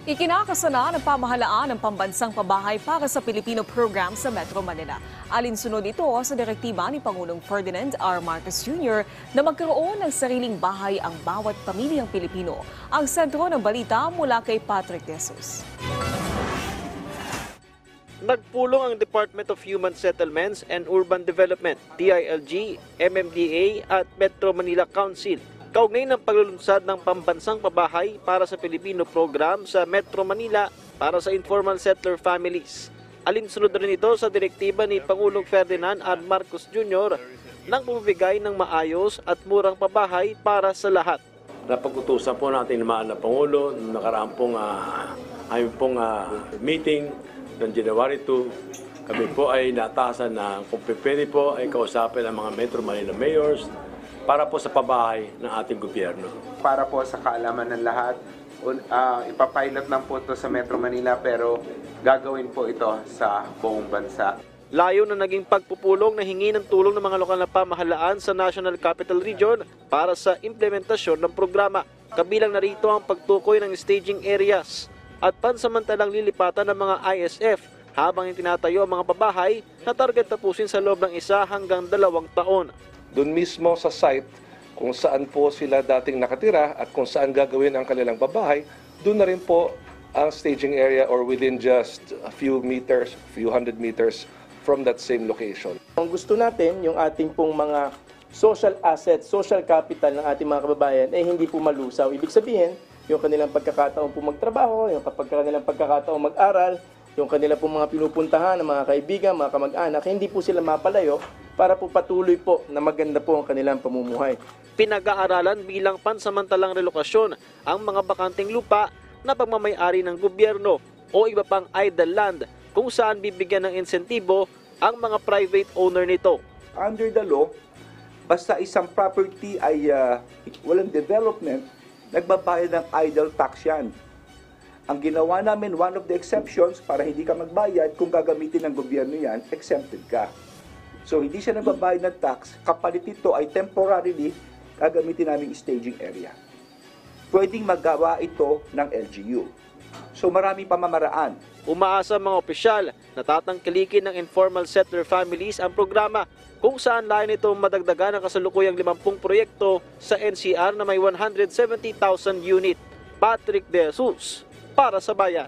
Ikinakasana ng pamahalaan ng pambansang pabahay para sa Pilipino program sa Metro Manila. Alinsunod ito sa direktiba ni Pangulong Ferdinand R. Marcos Jr. na magkaroon ng sariling bahay ang bawat pamilyang Pilipino. Ang sentro ng balita mula kay Patrick De Jesus. Nagpulong ang Department of Human Settlements and Urban Development, DILG, MMDA at Metro Manila Council kaugnay ng paglulunsad ng pambansang pabahay para sa Pilipino program sa Metro Manila para sa informal settler families. Alinsunod rin ito sa direktiba ni Pangulong Ferdinand R. Marcos Jr. ng pamibigay ng maayos at murang pabahay para sa lahat. Napag-utusan po natin ng mahal na Pangulo noong nakaraan pong meeting ng January 2. Kami po ay natasan na kung pwede po ay kausapin ang mga Metro Manila mayors para po sa pabahay ng ating gobyerno. Para po sa kaalaman ng lahat, ipapilot lang po ito sa Metro Manila pero gagawin po ito sa buong bansa. Layo na naging pagpupulong na hingi ng tulong ng mga lokal na pamahalaan sa National Capital Region para sa implementasyon ng programa. Kabilang narito ang pagtukoy ng staging areas at pansamantalang lilipatan ng mga ISF habang itinatayo ang mga pabahay na target tapusin sa loob ng 1 hanggang 2 taon. Doon mismo sa site kung saan po sila dating nakatira at kung saan gagawin ang kanilang babahay, doon na rin po ang staging area or within just a few meters, few hundred meters from that same location. Ang gusto natin, yung ating pong mga social assets, social capital ng ating mga kababayan ay hindi po malusaw. Ibig sabihin, yung kanilang pagkakataon po magtrabaho, yung kanilang pagkakataon mag-aral, yung kanila pong mga pinupuntahan ng mga kaibigan, mga kamag-anak, hindi po sila mapalayo para po patuloy po na maganda po ang kanilang pamumuhay. Pinag-aaralan bilang pansamantalang relokasyon ang mga bakanting lupa na pagmamay-ari ng gobyerno o iba pang idle land kung saan bibigyan ng insentibo ang mga private owner nito. Under the law, basta isang property ay walang development, nagbabayad ng idle tax yan. Ang ginawa namin, one of the exceptions para hindi ka magbayad kung gagamitin ng gobyerno yan, exempted ka. So hindi siya nagbabayad ng tax, kapalit ito ay temporarily gagamitin namin staging area. Pwedeng magawa ito ng LGU. So marami pamamaraan. Umaasa mga opisyal na tatangkilikin ng informal settler families ang programa kung saan layan ito madagdagan ang kasalukuyang 50 proyekto sa NCR na may 170,000 unit. Patrick De Jesus para sa Bayan.